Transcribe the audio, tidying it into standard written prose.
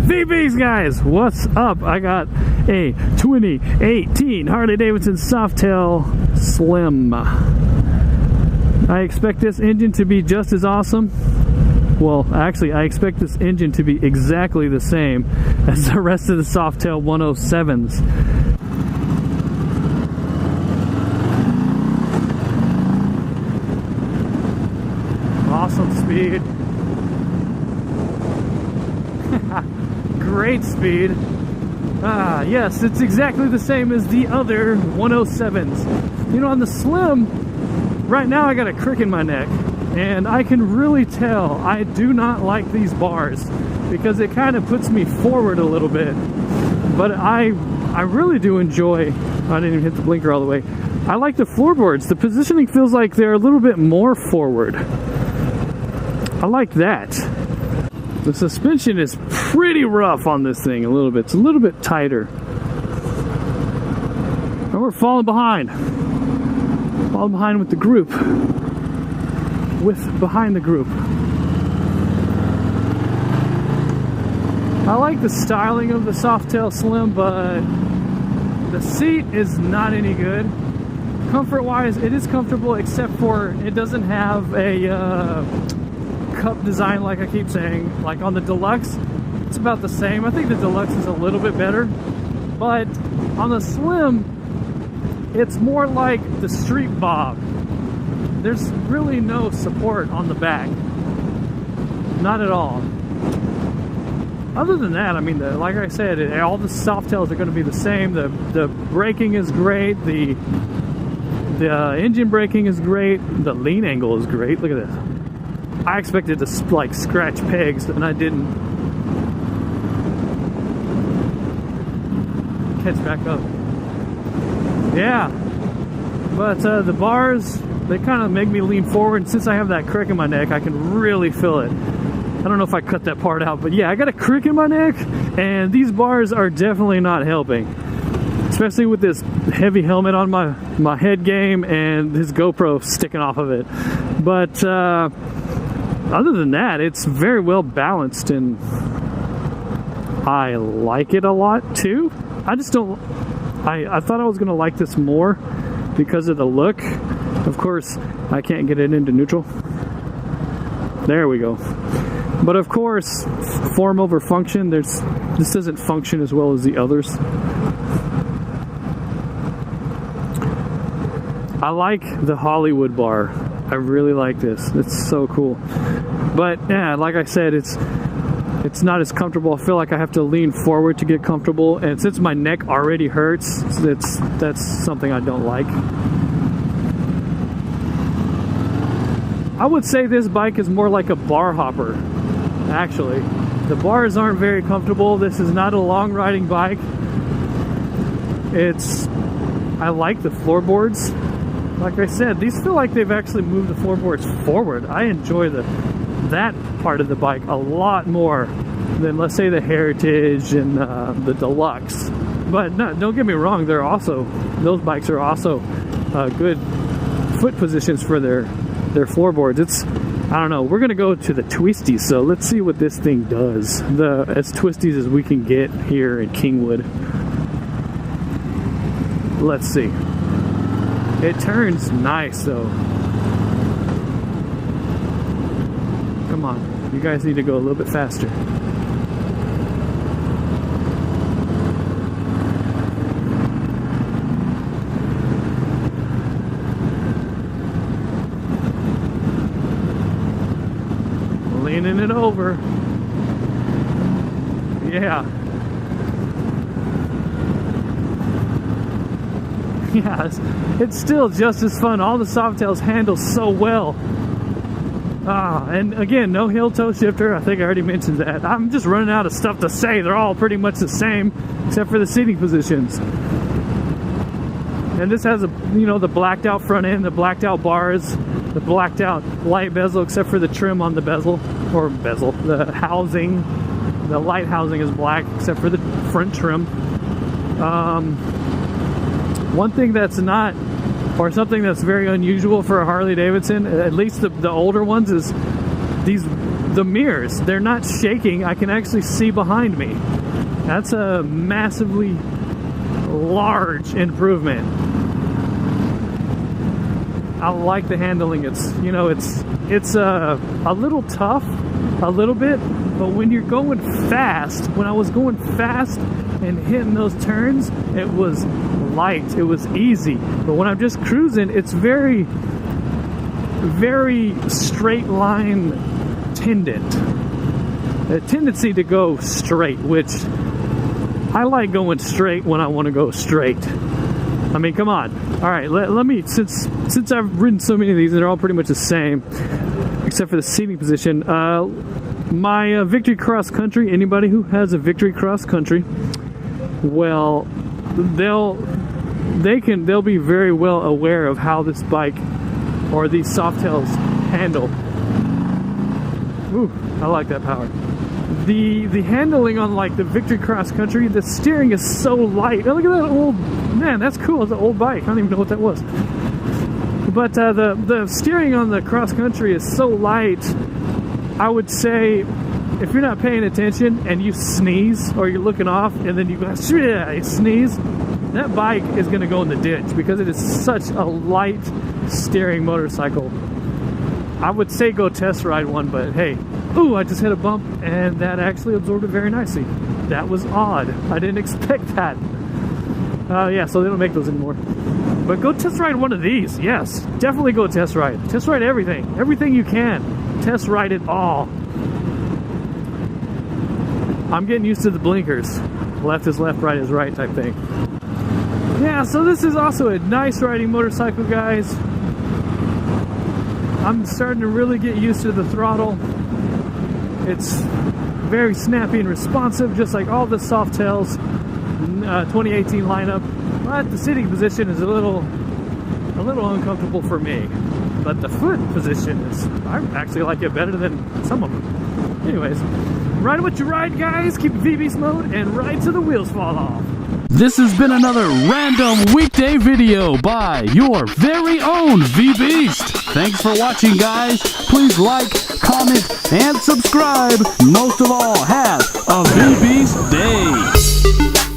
Vbeast guys, what's up? I got a 2018 Harley-Davidson Softail Slim. I expect this engine to be just as awesome. Well, actually, I expect this engine to be exactly the same as the rest of the Softail 107s. Awesome speed. Great speed. Yes, it's exactly the same as the other 107s. You know, on the Slim, right now I got a crick in my neck, and I can really tell I do not like these bars because it kind of puts me forward a little bit. But I really do enjoy, I didn't even hit the blinker all the way. I like the floorboards. The positioning feels like they're a little bit more forward. I like that. The suspension is pretty rough on this thing a little bit. It's a little bit tighter. And we're falling behind. Falling behind with the group. Behind the group. I like the styling of the Softail Slim, but the seat is not any good. Comfort-wise, it is comfortable, except for it doesn't have a cup design like I keep saying. Like on the Deluxe, it's about the same. I think the Deluxe is a little bit better, but on the Slim, it's more like the Street Bob. There's really no support on the back. Not at all. Other than that, I mean, like I said, all the Softails are going to be the same. The braking is great. The engine braking is great. The lean angle is great. Look at this. I expected to like scratch pegs, and I didn't. Catch back up. Yeah, but the bars, they kind of make me lean forward. And since I have that crick in my neck, I can really feel it. I don't know if I cut that part out, but yeah, I got a crick in my neck, and these bars are definitely not helping. Especially with this heavy helmet on my head game and this GoPro sticking off of it. But other than that, it's very well balanced, and I like it a lot too. I just don't. I thought I was gonna like this more because of the look. Of course, I can't get it into neutral. There we go. But of course, form over function. This doesn't function as well as the others. I like the Hollywood bar. I really like this. It's so cool. But yeah, like I said, it's not as comfortable. I feel like I have to lean forward to get comfortable, and since my neck already hurts, that's something I don't like. I would say this bike is more like a bar hopper, actually. The bars aren't very comfortable. This is not a long riding bike. I like the floorboards. Like I said, these feel like they've actually moved the floorboards forward. I enjoy that part of the bike a lot more than, let's say, the Heritage and the Deluxe. But no, don't get me wrong, those bikes are also good foot positions for their floorboards. I don't know, we're gonna go to the Twisties, so let's see what this thing does. As twisties as we can get here in Kingwood. Let's see. It turns nice though. Come on, you guys need to go a little bit faster. Leaning it over. Yeah. Yeah, it's still just as fun. All the Softails handle so well. And again, no heel toe shifter. I think I already mentioned that. I'm just running out of stuff to say. They're all pretty much the same, except for the seating positions. And this has the blacked out front end, the blacked out bars, the blacked out light bezel, except for the trim on the bezel, the housing. The light housing is black, except for the front trim. One thing that's not, or something that's very unusual for a Harley-Davidson, at least the older ones, is the mirrors, they're not shaking. I can actually see behind me. That's a massively large improvement. I like the handling. It's, you know, it's a little tough, a little bit, but when you're going fast, when I was going fast and hitting those turns, it was light, it was easy. But when I'm just cruising, it's very, very straight line tendent. A tendency to go straight, which I like going straight when I want to go straight. I mean, come on. All right, let me, since I've ridden so many of these, they're all pretty much the same, except for the seating position. My Victory Cross Country, anybody who has a Victory Cross Country, well, they'll be very well aware of how this bike or these softails handle. Ooh, I like that power. The handling on like the Victory Cross Country, the steering is so light. Oh, look at that old, man, that's cool. It's an old bike. I don't even know what that was. But the steering on the cross country is so light, I would say if you're not paying attention and you sneeze or you're looking off and then you go, you sneeze, that bike is going to go in the ditch because it is such a light steering motorcycle. I would say go test ride one, but hey, ooh, I just hit a bump and that actually absorbed it very nicely. That was odd. I didn't expect that. Yeah, so they don't make those anymore. But go test ride one of these. Yes, definitely go test ride. Test ride everything. Everything you can. Test ride it all. I'm getting used to the blinkers. Left is left, right is right type thing. Yeah, so this is also a nice riding motorcycle, guys. I'm starting to really get used to the throttle. It's very snappy and responsive, just like all the Softails 2018 lineup. But the sitting position is a little uncomfortable for me. But the foot position is, I actually like it better than some of them. Anyways, ride what you ride, guys. Keep Vbeast mode and ride till the wheels fall off. This has been another random weekday video by your very own Vbeast. Thanks for watching, guys. Please like, comment, and subscribe. Most of all, have a Vbeast day.